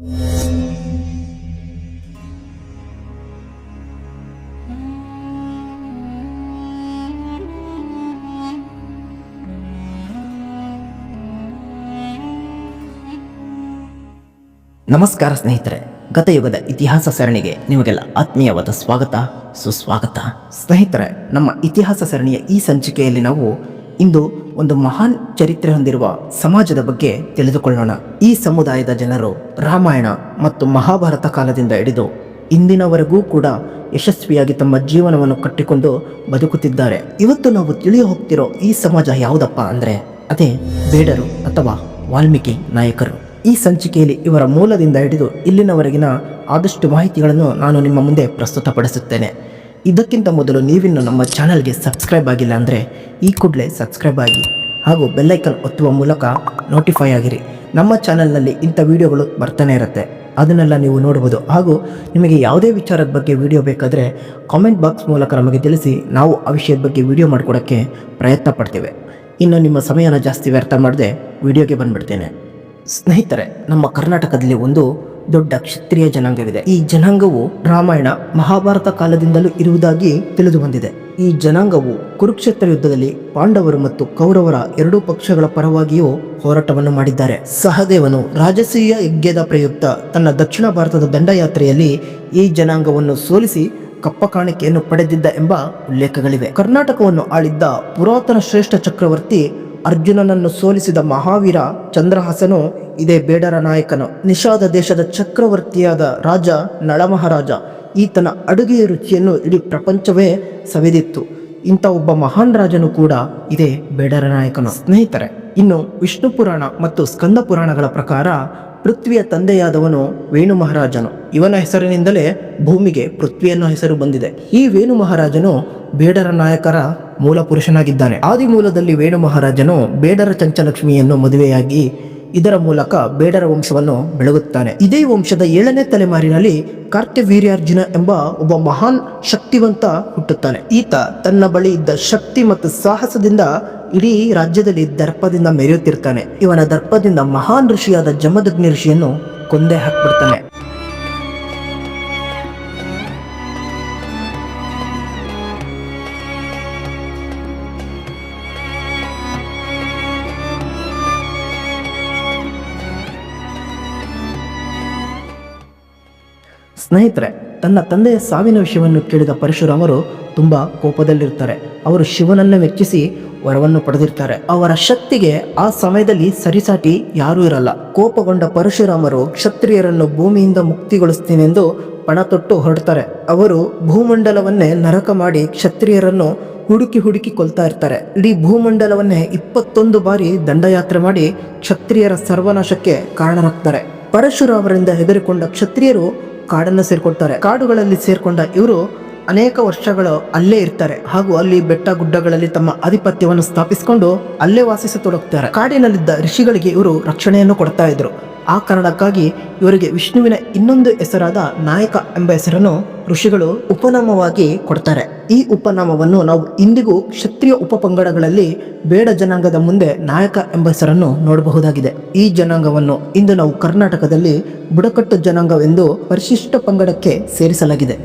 ನಮಸ್ಕಾರ ಸ್ನೇಹಿತರೆ, ಗತಯುಗದ ಇತಿಹಾಸ ಸರಣಿಗೆ ನಿಮಗೆಲ್ಲ ಆತ್ಮೀಯವಾದ ಸ್ವಾಗತ, ಸುಸ್ವಾಗತ. ಸ್ನೇಹಿತರೆ, ನಮ್ಮ ಇತಿಹಾಸ ಸರಣಿಯ ಈ ಸಂಚಿಕೆಯಲ್ಲಿ ನಾವು ಇಂದು ಒಂದು ಮಹಾನ್ ಚರಿತ್ರೆ ಹೊಂದಿರುವ ಸಮಾಜದ ಬಗ್ಗೆ ತಿಳಿದುಕೊಳ್ಳೋಣ. ಈ ಸಮುದಾಯದ ಜನರು ರಾಮಾಯಣ ಮತ್ತು ಮಹಾಭಾರತ ಕಾಲದಿಂದ ಹಿಡಿದು ಇಂದಿನವರೆಗೂ ಕೂಡ ಯಶಸ್ವಿಯಾಗಿ ತಮ್ಮ ಜೀವನವನ್ನು ಕಟ್ಟಿಕೊಂಡು ಬದುಕುತ್ತಿದ್ದಾರೆ. ಇವತ್ತು ನಾವು ತಿಳಿಯ ಹೋಗ್ತಿರೋ ಈ ಸಮಾಜ ಯಾವುದಪ್ಪ ಅಂದರೆ ಅದೇ ಬೇಡರು ಅಥವಾ ವಾಲ್ಮೀಕಿ ನಾಯಕರು. ಈ ಸಂಚಿಕೆಯಲ್ಲಿ ಇವರ ಮೂಲದಿಂದ ಹಿಡಿದು ಇಲ್ಲಿನವರೆಗಿನ ಆದಷ್ಟು ಮಾಹಿತಿಗಳನ್ನು ನಾನು ನಿಮ್ಮ ಮುಂದೆ ಪ್ರಸ್ತುತಪಡಿಸುತ್ತೇನೆ. ಇದಕ್ಕಿಂತ ಮೊದಲು ನೀವಿನ್ನು ನಮ್ಮ ಚಾನಲ್ಗೆ ಸಬ್ಸ್ಕ್ರೈಬ್ ಆಗಿಲ್ಲ ಅಂದರೆ ಈ ಕೂಡಲೇ ಸಬ್ಸ್ಕ್ರೈಬ್ ಆಗಿ ಹಾಗೂ ಬೆಲ್ಲೈಕನ್ ಒತ್ತುವ ಮೂಲಕ ನೋಟಿಫೈ ಆಗಿರಿ. ನಮ್ಮ ಚಾನಲ್ನಲ್ಲಿ ಇಂಥ ವಿಡಿಯೋಗಳು ಬರ್ತಾನೆ ಇರುತ್ತೆ, ಅದನ್ನೆಲ್ಲ ನೀವು ನೋಡ್ಬೋದು. ಹಾಗೂ ನಿಮಗೆ ಯಾವುದೇ ವಿಚಾರದ ಬಗ್ಗೆ ವಿಡಿಯೋ ಬೇಕಾದರೆ ಕಾಮೆಂಟ್ ಬಾಕ್ಸ್ ಮೂಲಕ ನಮಗೆ ತಿಳಿಸಿ, ನಾವು ಆ ವಿಷಯದ ಬಗ್ಗೆ ವಿಡಿಯೋ ಮಾಡಿಕೊಡೋಕ್ಕೆ ಪ್ರಯತ್ನ ಪಡ್ತೇವೆ. ಇನ್ನು ನಿಮ್ಮ ಸಮಯನ ಜಾಸ್ತಿ ವ್ಯರ್ಥ ಮಾಡದೆ ವಿಡಿಯೋಗೆ ಬಂದುಬಿಡ್ತೇನೆ. ಸ್ನೇಹಿತರೆ, ನಮ್ಮ ಕರ್ನಾಟಕದಲ್ಲಿ ಒಂದು ದೊಡ್ಡ ಕ್ಷತ್ರಿಯ ಜನಾಂಗವಿದೆ. ಈ ಜನಾಂಗವು ರಾಮಾಯಣ ಮಹಾಭಾರತ ಕಾಲದಿಂದಲೂ ಇರುವುದಾಗಿ ತಿಳಿದು ಬಂದಿದೆ. ಈ ಜನಾಂಗವು ಕುರುಕ್ಷೇತ್ರ ಯುದ್ಧದಲ್ಲಿ ಪಾಂಡವರು ಮತ್ತು ಕೌರವರ ಎರಡೂ ಪಕ್ಷಗಳ ಪರವಾಗಿಯೂ ಹೋರಾಟವನ್ನು ಮಾಡಿದ್ದಾರೆ. ಸಹದೇವನು ರಾಜಸೂಯ ಯಜ್ಞದ ಪ್ರಯುಕ್ತ ತನ್ನ ದಕ್ಷಿಣ ಭಾರತದ ದಂಡಯಾತ್ರೆಯಲ್ಲಿ ಈ ಜನಾಂಗವನ್ನು ಸೋಲಿಸಿ ಕಪ್ಪ ಕಾಣಿಕೆಯನ್ನು ಪಡೆದಿದ್ದ ಎಂಬ ಉಲ್ಲೇಖಗಳಿವೆ. ಕರ್ನಾಟಕವನ್ನು ಆಳಿದ್ದ ಪುರಾತನ ಶ್ರೇಷ್ಠ ಚಕ್ರವರ್ತಿ ಅರ್ಜುನನನ್ನು ಸೋಲಿಸಿದ ಮಹಾವೀರ ಚಂದ್ರಹಾಸನು ಇದೇ ಬೇಡರ ನಾಯಕನು. ನಿಷಾದ ದೇಶದ ಚಕ್ರವರ್ತಿಯಾದ ರಾಜ ನಳಮಹಾರಾಜ ಈತನ ಅಡುಗೆಯ ರುಚಿಯನ್ನು ಇಡೀ ಪ್ರಪಂಚವೇ ಸವಿದಿತ್ತು. ಇಂಥ ಒಬ್ಬ ಮಹಾನ್ ರಾಜನು ಕೂಡ ಇದೇ ಬೇಡರ ನಾಯಕನು. ಸ್ನೇಹಿತರೆ, ಇನ್ನು ವಿಷ್ಣು ಪುರಾಣ ಮತ್ತು ಸ್ಕಂದ ಪುರಾಣಗಳ ಪ್ರಕಾರ ಪೃಥ್ವಿಯ ತಂದೆಯಾದವನು ವೇಣು ಮಹಾರಾಜನು. ಇವನ ಹೆಸರಿನಿಂದಲೇ ಭೂಮಿಗೆ ಪೃಥ್ವಿ ಅನ್ನೋ ಹೆಸರು ಬಂದಿದೆ. ಈ ವೇಣು ಮಹಾರಾಜನು ಬೇಡರ ನಾಯಕರ ಮೂಲ ಪುರುಷನಾಗಿದ್ದಾನೆ. ಆದಿ ಮೂಲದಲ್ಲಿ ವೇಣು ಮಹಾರಾಜನು ಬೇಡರ ಚಂಚಲಕ್ಷ್ಮಿಯನ್ನು ಮದುವೆಯಾಗಿ ಇದರ ಮೂಲಕ ಬೇಡರ ವಂಶವನ್ನು ಬೆಳಗುತ್ತಾನೆ. ಇದೇ ವಂಶದ 7ನೇ ತಲೆಮಾರಿನಲ್ಲಿ ಕಾರ್ತ್ಯವೀರ್ಯಾರ್ಜುನ ಎಂಬ ಒಬ್ಬ ಮಹಾನ್ ಶಕ್ತಿವಂತ ಹುಟ್ಟುತ್ತಾನೆ. ಈತ ತನ್ನ ಬಳಿ ಇದ್ದ ಶಕ್ತಿ ಮತ್ತು ಸಾಹಸದಿಂದ ಇಡೀ ರಾಜ್ಯದಲ್ಲಿ ದರ್ಪದಿಂದ ಮೆರೆಯುತ್ತಿರ್ತಾನೆ. ಇವನ ದರ್ಪದಿಂದ ಮಹಾನ್ ಋಷಿಯಾದ ಜಮದಗ್ನಿ ಋಷಿಯನ್ನು ಕೊಂದೇ ಹಾಕ್ಬಿಡ್ತಾನೆ. ಸ್ನೇಹಿತರೆ, ತನ್ನ ತಂದೆಯ ಸಾವಿನ ವಿಷಯವನ್ನು ಕೇಳಿದ ಪರಶುರಾಮರು ತುಂಬ ಕೋಪದಲ್ಲಿರ್ತಾರೆ. ಅವರು ಶಿವನನ್ನು ಮೆಚ್ಚಿಸಿ ವರವನ್ನು ಪಡೆದಿರ್ತಾರೆ. ಅವರ ಶಕ್ತಿಗೆ ಆ ಸಮಯದಲ್ಲಿ ಸರಿಸಾಟಿ ಯಾರೂ ಇರಲ್ಲ. ಕೋಪಗೊಂಡ ಪರಶುರಾಮರು ಕ್ಷತ್ರಿಯರನ್ನು ಭೂಮಿಯಿಂದ ಮುಕ್ತಿಗೊಳಿಸ್ತೀನೆಂದು ಪಣ ತೊಟ್ಟು ಹೊರಡ್ತಾರೆ. ಅವರು ಭೂಮಂಡಲವನ್ನೇ ನರಕ ಮಾಡಿ ಕ್ಷತ್ರಿಯರನ್ನು ಹುಡುಕಿ ಕೊಲ್ತಾ ಇರ್ತಾರೆ. ಇಡೀ ಭೂಮಂಡಲವನ್ನೇ 21 ಬಾರಿ ದಂಡಯಾತ್ರೆ ಮಾಡಿ ಕ್ಷತ್ರಿಯರ ಸರ್ವನಾಶಕ್ಕೆ ಕಾರಣರಾಗ್ತಾರೆ. ಪರಶುರಾಮರಿಂದ ಹೆದರಿಕೊಂಡ ಕ್ಷತ್ರಿಯರು ಕಾಡನ್ನು ಸೇರ್ಕೊಳ್ತಾರೆ. ಕಾಡುಗಳಲ್ಲಿ ಸೇರ್ಕೊಂಡ ಇವರು ಅನೇಕ ವರ್ಷಗಳು ಅಲ್ಲೇ ಇರ್ತಾರೆ ಹಾಗೂ ಅಲ್ಲಿ ಬೆಟ್ಟ ಗುಡ್ಡಗಳಲ್ಲಿ ತಮ್ಮ ಆಧಿಪತ್ಯವನ್ನು ಸ್ಥಾಪಿಸಿಕೊಂಡು ಅಲ್ಲೇ ವಾಸಿಸತೊಡಗ್ತಾರೆ. ಕಾಡಿನಲ್ಲಿದ್ದ ಋಷಿಗಳಿಗೆ ಇವರು ರಕ್ಷಣೆಯನ್ನು ಕೊಡ್ತಾ ಇದ್ರು. ಆ ಕಾರಣಕ್ಕಾಗಿ ಇವರಿಗೆ ವಿಷ್ಣುವಿನ ಇನ್ನೊಂದು ಹೆಸರಾದ ನಾಯಕ ಎಂಬ ಹೆಸರನ್ನು ಋಷಿಗಳು ಉಪನಾಮವಾಗಿ ಕೊಡ್ತಾರೆ. ಈ ಉಪನಾಮವನ್ನು ನಾವು ಇಂದಿಗೂ ಕ್ಷತ್ರಿಯ ಉಪಪಂಗಡಗಳಲ್ಲಿ ಬೇಡ ಜನಾಂಗದ ಮುಂದೆ ನಾಯಕ ಎಂಬ ಹೆಸರನ್ನು ನೋಡಬಹುದಾಗಿದೆ. ಈ ಜನಾಂಗವನ್ನು ಇಂದು ನಾವು ಕರ್ನಾಟಕದಲ್ಲಿ ಬುಡಕಟ್ಟು ಜನಾಂಗವೆಂದು ಪರಿಶಿಷ್ಟ ಪಂಗಡಕ್ಕೆ ಸೇರಿಸಲಾಗಿದೆ.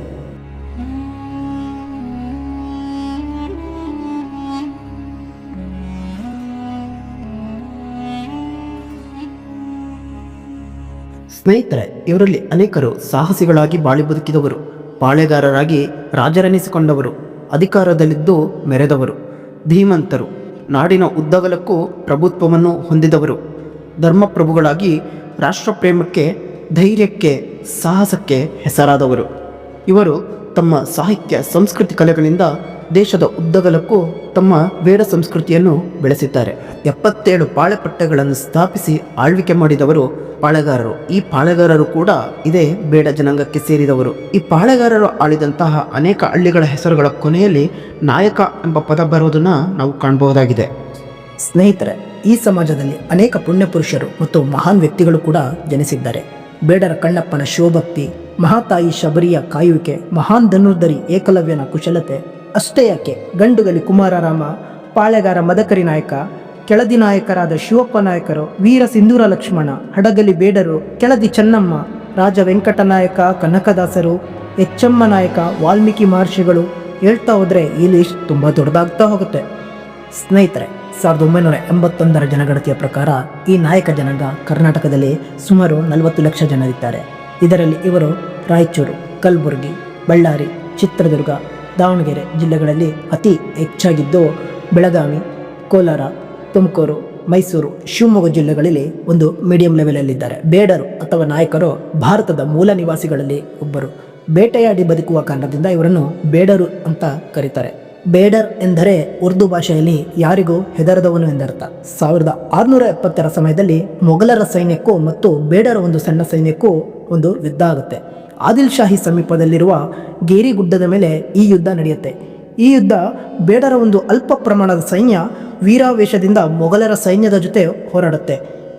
ಸ್ನೇಹಿತರೆ, ಇವರಲ್ಲಿ ಅನೇಕರು ಸಾಹಸಿಗಳಾಗಿ ಬಾಳಿ ಬದುಕಿದವರು, ಪಾಳೆಗಾರರಾಗಿ ರಾಜರೆನಿಸಿಕೊಂಡವರು, ಅಧಿಕಾರದಲ್ಲಿದ್ದು ಮೆರೆದವರು, ಧೀಮಂತರು, ನಾಡಿನ ಉದ್ದಗಲಕ್ಕೂ ಪ್ರಭುತ್ವವನ್ನು ಹೊಂದಿದವರು, ಧರ್ಮಪ್ರಭುಗಳಾಗಿ ರಾಷ್ಟ್ರಪ್ರೇಮಕ್ಕೆ, ಧೈರ್ಯಕ್ಕೆ, ಸಾಹಸಕ್ಕೆ ಹೆಸರಾದವರು. ಇವರು ತಮ್ಮ ಸಾಹಿತ್ಯ ಸಂಸ್ಕೃತಿ ಕಲೆಗಳಿಂದ ದೇಶದ ಉದ್ದಗಲಕ್ಕೂ ತಮ್ಮ ಬೇಡ ಸಂಸ್ಕೃತಿಯನ್ನು ಬೆಳೆಸಿದ್ದಾರೆ. 77 ಪಾಳೆಪಟ್ಟೆಗಳನ್ನು ಸ್ಥಾಪಿಸಿ ಆಳ್ವಿಕೆ ಮಾಡಿದವರು ಪಾಳೆಗಾರರು. ಈ ಪಾಳೆಗಾರರು ಕೂಡ ಇದೇ ಬೇಡ ಜನಾಂಗಕ್ಕೆ ಸೇರಿದವರು. ಈ ಪಾಳೆಗಾರರು ಆಳಿದಂತಹ ಅನೇಕ ಹಳ್ಳಿಗಳ ಹೆಸರುಗಳ ಕೊನೆಯಲ್ಲಿ ನಾಯಕ ಎಂಬ ಪದ ಬರೋದನ್ನು ನಾವು ಕಾಣಬಹುದಾಗಿದೆ. ಸ್ನೇಹಿತರೆ, ಈ ಸಮಾಜದಲ್ಲಿ ಅನೇಕ ಪುಣ್ಯ ಪುರುಷರು ಮತ್ತು ಮಹಾನ್ ವ್ಯಕ್ತಿಗಳು ಕೂಡ ಜನಿಸಿದ್ದಾರೆ. ಬೇಡರ ಕಣ್ಣಪ್ಪನ ಶಿವಭಕ್ತಿ, ಮಹಾತಾಯಿ ಶಬರಿಯ ಕಾಯುವಿಕೆ, ಮಹಾನ್ ಧನುರ್ಧರಿ ಏಕಲವ್ಯನ ಕುಶಲತೆ, ಅಷ್ಟೇ ಯಾಕೆ ಗಂಡುಗಲಿ ಕುಮಾರರಾಮ, ಪಾಳೆಗಾರ ಮದಕರಿ ನಾಯಕ, ಕೆಳದಿ ನಾಯಕರಾದ ಶಿವಪ್ಪ ನಾಯಕರು, ವೀರ ಸಿಂಧೂರ ಲಕ್ಷ್ಮಣ, ಹಡಗಲಿ ಬೇಡರು, ಕೆಳದಿ ಚೆನ್ನಮ್ಮ, ರಾಜ ವೆಂಕಟನಾಯಕ, ಕನಕದಾಸರು, ಎಚ್ಚಮ್ಮ ನಾಯಕ, ವಾಲ್ಮೀಕಿ ಮಹರ್ಷಿಗಳು ಹೇಳ್ತಾ ಹೋದರೆ ಈ ಲಿಸ್ಟ್ ತುಂಬ ದೊಡ್ಡದಾಗ್ತಾ ಹೋಗುತ್ತೆ. ಸ್ನೇಹಿತರೆ, 1981 ಜನಗಣತಿಯ ಪ್ರಕಾರ ಈ ನಾಯಕ ಜನಾಂಗ ಕರ್ನಾಟಕದಲ್ಲಿ ಸುಮಾರು 40 ಲಕ್ಷ ಜನರಿದ್ದಾರೆ. ಇದರಲ್ಲಿ ಇವರು ರಾಯಚೂರು, ಕಲಬುರಗಿ, ಬಳ್ಳಾರಿ, ಚಿತ್ರದುರ್ಗ, ದಾವಣಗೆರೆ ಜಿಲ್ಲೆಗಳಲ್ಲಿ ಅತಿ ಹೆಚ್ಚಾಗಿದ್ದು, ಬೆಳಗಾವಿ, ಕೋಲಾರ, ತುಮಕೂರು, ಮೈಸೂರು, ಶಿವಮೊಗ್ಗ ಜಿಲ್ಲೆಗಳಲ್ಲಿ ಒಂದು ಮೀಡಿಯಂ ಲೆವೆಲಲ್ಲಿದ್ದಾರೆ. ಬೇಡರು ಅಥವಾ ನಾಯಕರು ಭಾರತದ ಮೂಲ ನಿವಾಸಿಗಳಲ್ಲಿ ಒಬ್ಬರು. ಬೇಟೆಯಾಡಿ ಬದುಕುವ ಕಾರಣದಿಂದ ಇವರನ್ನು ಬೇಡರು ಅಂತ ಕರೀತಾರೆ. ಬೇಡರ್ ಎಂದರೆ ಉರ್ದು ಭಾಷೆಯಲ್ಲಿ ಯಾರಿಗೂ ಹೆದರದವನು ಎಂದರ್ಥ. 1670 ಸಮಯದಲ್ಲಿ ಮೊಘಲರ ಸೈನ್ಯಕ್ಕೂ ಮತ್ತು ಬೇಡರ ಒಂದು ಸಣ್ಣ ಸೈನ್ಯಕ್ಕೂ ಒಂದು ಯುದ್ಧ ಆಗುತ್ತೆ. ಆದಿಲ್ ಶಾಹಿ ಸಮೀಪದಲ್ಲಿರುವ ಗೇರಿ ಗುಡ್ಡದ ಮೇಲೆ ಈ ಯುದ್ಧ ನಡೆಯುತ್ತೆ. ಈ ಯುದ್ಧ ಬೇಡರ ಒಂದು ಅಲ್ಪ ಪ್ರಮಾಣದ ಸೈನ್ಯ ವೀರಾವೇಶದಿಂದ ಮೊಘಲರ ಸೈನ್ಯದ ಜೊತೆ ಹೋರಾಡುತ್ತೆ.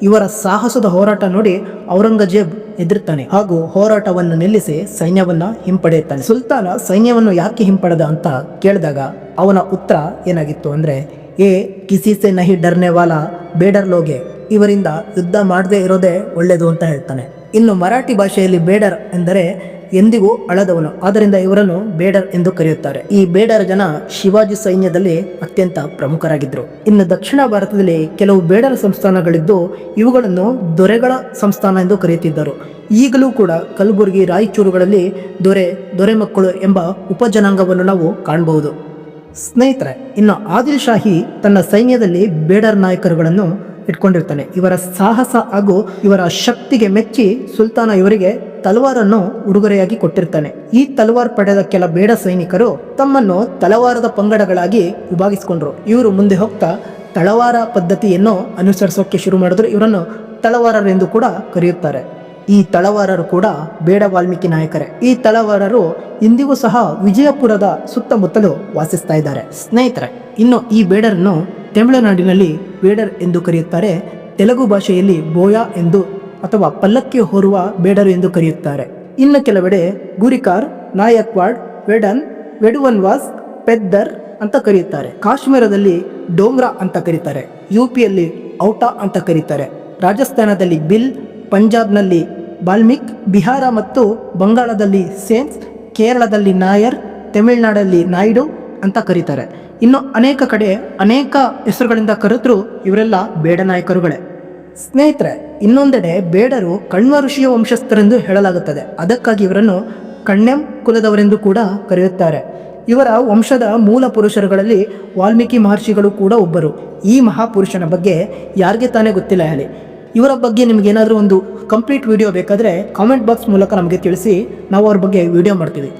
ಇವರ ಸಾಹಸದ ಹೋರಾಟ ನೋಡಿ ಔರಂಗಜೇಬ್ ಎದುರ್ತಾನೆ ಹಾಗೂ ಹೋರಾಟವನ್ನು ನಿಲ್ಲಿಸಿ ಸೈನ್ಯವನ್ನ ಹಿಂಪಡೆಯುತ್ತಾನೆ. ಸುಲ್ತಾನ ಸೈನ್ಯವನ್ನು ಯಾಕೆ ಹಿಂಪಡೆದ ಅಂತ ಕೇಳಿದಾಗ ಅವನ ಉತ್ತರ ಏನಾಗಿತ್ತು ಅಂದರೆ, ಕಿಸಿ ಸೆ ನಹಿ ಡರ್ನೆ ವಾಲಾ ಬೇಡರ್ ಲೋಗೆ, ಇವರಿಂದ ಯುದ್ಧ ಮಾಡದೇ ಇರೋದೇ ಒಳ್ಳೆಯದು ಅಂತ ಹೇಳ್ತಾನೆ. ಇನ್ನು ಮರಾಠಿ ಭಾಷೆಯಲ್ಲಿ ಬೇಡರ್ ಎಂದರೆ ಎಂದಿಗೂ ಅಳದವನು, ಆದ್ದರಿಂದ ಇವರನ್ನು ಬೇಡರ್ ಎಂದು ಕರೆಯುತ್ತಾರೆ. ಈ ಬೇಡರ ಜನ ಶಿವಾಜಿ ಸೈನ್ಯದಲ್ಲಿ ಅತ್ಯಂತ ಪ್ರಮುಖರಾಗಿದ್ದರು. ಇನ್ನು ದಕ್ಷಿಣ ಭಾರತದಲ್ಲಿ ಕೆಲವು ಬೇಡರ ಸಂಸ್ಥಾನಗಳಿದ್ದು ಇವುಗಳನ್ನು ದೊರೆಗಳ ಸಂಸ್ಥಾನ ಎಂದು ಕರೆಯುತ್ತಿದ್ದರು. ಈಗಲೂ ಕೂಡ ಕಲಬುರಗಿ, ರಾಯಚೂರುಗಳಲ್ಲಿ ದೊರೆ ಮಕ್ಕಳು ಎಂಬ ಉಪಜನಾಂಗವನ್ನು ನಾವು ಕಾಣಬಹುದು. ಸ್ನೇಹಿತರೆ, ಇನ್ನು ಆದಿಲ್ ಶಾಹಿ ತನ್ನ ಸೈನ್ಯದಲ್ಲಿ ಬೇಡರ್ ನಾಯಕರುಗಳನ್ನು ಇಟ್ಕೊಂಡಿರ್ತಾನೆ. ಇವರ ಸಾಹಸ ಹಾಗೂ ಇವರ ಶಕ್ತಿಗೆ ಮೆಚ್ಚಿ ಸುಲ್ತಾನ ಇವರಿಗೆ ತಲವಾರನ್ನು ಉಡುಗೊರೆಯಾಗಿ ಕೊಟ್ಟಿರ್ತಾನೆ. ಈ ತಲವಾರ್ ಪಡೆದ ಕೆಲ ಬೇಡ ಸೈನಿಕರು ತಮ್ಮನ್ನು ತಲವಾರದ ಪಂಗಡಗಳಾಗಿ ವಿಭಾಗಿಸಿಕೊಂಡ್ರು. ಇವರು ಮುಂದೆ ಹೋಗ್ತಾ ತಳವಾರ ಪದ್ಧತಿಯನ್ನು ಅನುಸರಿಸೋಕೆ ಶುರು ಮಾಡಿದ್ರು. ಇವರನ್ನು ತಳವಾರರೆಂದು ಕೂಡ ಕರೆಯುತ್ತಾರೆ. ಈ ತಳವಾರರು ಕೂಡ ಬೇಡ ವಾಲ್ಮೀಕಿ ನಾಯಕರೇ. ಈ ತಳವಾರರು ಇಂದಿಗೂ ಸಹ ವಿಜಯಪುರದ ಸುತ್ತಮುತ್ತಲು ವಾಸಿಸ್ತಾ ಇದ್ದಾರೆ. ಸ್ನೇಹಿತರೆ, ಇನ್ನು ಈ ಬೇಡರನ್ನು ತಮಿಳುನಾಡಿನಲ್ಲಿ ಬೇಡರ್ ಎಂದು ಕರೆಯುತ್ತಾರೆ. ತೆಲುಗು ಭಾಷೆಯಲ್ಲಿ ಬೋಯಾ ಎಂದು ಅಥವಾ ಪಲ್ಲಕ್ಕಿ ಹೊರುವ ಬೇಡರು ಎಂದು ಕರೆಯುತ್ತಾರೆ. ಇನ್ನು ಕೆಲವೆಡೆ ಗುರಿಕಾರ್, ನಾಯಕ್ವಾಡ್, ವೆಡನ್, ವೆಡುವನ್ವಾಸ್, ಪೆದ್ದರ್ ಅಂತ ಕರೆಯುತ್ತಾರೆ. ಕಾಶ್ಮೀರದಲ್ಲಿ ಡೋಂಗ್ರಾ ಅಂತ ಕರೀತಾರೆ. ಯುಪಿಯಲ್ಲಿ ಔಟಾ ಅಂತ ಕರೀತಾರೆ. ರಾಜಸ್ಥಾನದಲ್ಲಿ ಬಿಲ್, ಪಂಜಾಬ್ನಲ್ಲಿ ಬಾಲ್ಮಿಕ್, ಬಿಹಾರ ಮತ್ತು ಬಂಗಾಳದಲ್ಲಿ ಸೇನ್ಸ್, ಕೇರಳದಲ್ಲಿ ನಾಯರ್, ತಮಿಳುನಾಡಲ್ಲಿ ನಾಯ್ಡು ಅಂತ ಕರೀತಾರೆ. ಇನ್ನು ಅನೇಕ ಕಡೆ ಅನೇಕ ಹೆಸರುಗಳಿಂದ ಕರೆದ್ರು ಇವರೆಲ್ಲ ಬೇಡ ನಾಯಕರುಗಳೇ. ಸ್ನೇಹಿತರೆ, ಇನ್ನೊಂದೆಡೆ ಬೇಡರು ಕಣ್ವ ಋಷಿಯ ವಂಶಸ್ಥರೆಂದು ಹೇಳಲಾಗುತ್ತದೆ. ಅದಕ್ಕಾಗಿ ಇವರನ್ನು ಕಣ್ಯಂ ಕುಲದವರೆಂದು ಕೂಡ ಕರೆಯುತ್ತಾರೆ. ಇವರ ವಂಶದ ಮೂಲ ಪುರುಷರುಗಳಲ್ಲಿ ವಾಲ್ಮೀಕಿ ಮಹರ್ಷಿಗಳು ಕೂಡ ಒಬ್ಬರು. ಈ ಮಹಾಪುರುಷನ ಬಗ್ಗೆ ಯಾರಿಗೆ ತಾನೇ ಗೊತ್ತಿಲ್ಲ ಹೇಳಿ. ಇವರ ಬಗ್ಗೆ ನಿಮಗೇನಾದರೂ ಒಂದು ಕಂಪ್ಲೀಟ್ ವಿಡಿಯೋ ಬೇಕಾದರೆ ಕಾಮೆಂಟ್ ಬಾಕ್ಸ್ ಮೂಲಕ ನಮಗೆ ತಿಳಿಸಿ, ನಾವು ಅವ್ರ ಬಗ್ಗೆ ವಿಡಿಯೋ ಮಾಡ್ತೀವಿ.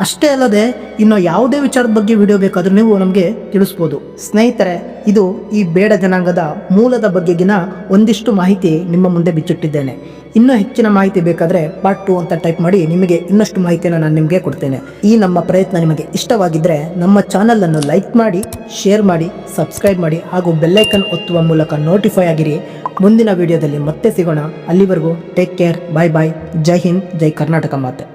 ಅಷ್ಟೇ ಅಲ್ಲದೆ ಇನ್ನು ಯಾವುದೇ ವಿಚಾರದ ಬಗ್ಗೆ ವಿಡಿಯೋ ಬೇಕಾದರೂ ನೀವು ನಮಗೆ ತಿಳಿಸ್ಬೋದು. ಸ್ನೇಹಿತರೆ, ಇದು ಈ ಬೇಡ ಜನಾಂಗದ ಮೂಲದ ಬಗ್ಗೆಗಿನ ಒಂದಿಷ್ಟು ಮಾಹಿತಿ ನಿಮ್ಮ ಮುಂದೆ ಬಿಚ್ಚಿಟ್ಟಿದ್ದೇನೆ. ಇನ್ನೂ ಹೆಚ್ಚಿನ ಮಾಹಿತಿ ಬೇಕಾದರೆ ಪಾರ್ಟ್ 2 ಅಂತ ಟೈಪ್ ಮಾಡಿ ನಿಮಗೆ ಇನ್ನಷ್ಟು ಮಾಹಿತಿಯನ್ನು ನಾನು ನಿಮಗೆ ಕೊಡ್ತೇನೆ. ಈ ನಮ್ಮ ಪ್ರಯತ್ನ ನಿಮಗೆ ಇಷ್ಟವಾಗಿದ್ದರೆ ನಮ್ಮ ಚಾನಲನ್ನು ಲೈಕ್ ಮಾಡಿ, ಶೇರ್ ಮಾಡಿ, ಸಬ್ಸ್ಕ್ರೈಬ್ ಮಾಡಿ ಹಾಗೂ ಬೆಲ್ಲೈಕನ್ ಒತ್ತುವ ಮೂಲಕ ನೋಟಿಫೈ ಆಗಿರಿ. ಮುಂದಿನ ವಿಡಿಯೋದಲ್ಲಿ ಮತ್ತೆ ಸಿಗೋಣ. ಅಲ್ಲಿವರೆಗೂ ಟೇಕ್ ಕೇರ್, ಬಾಯ್ ಬಾಯ್. ಜೈ ಹಿಂದ್, ಜೈ ಕರ್ನಾಟಕ ಮಾತೆ.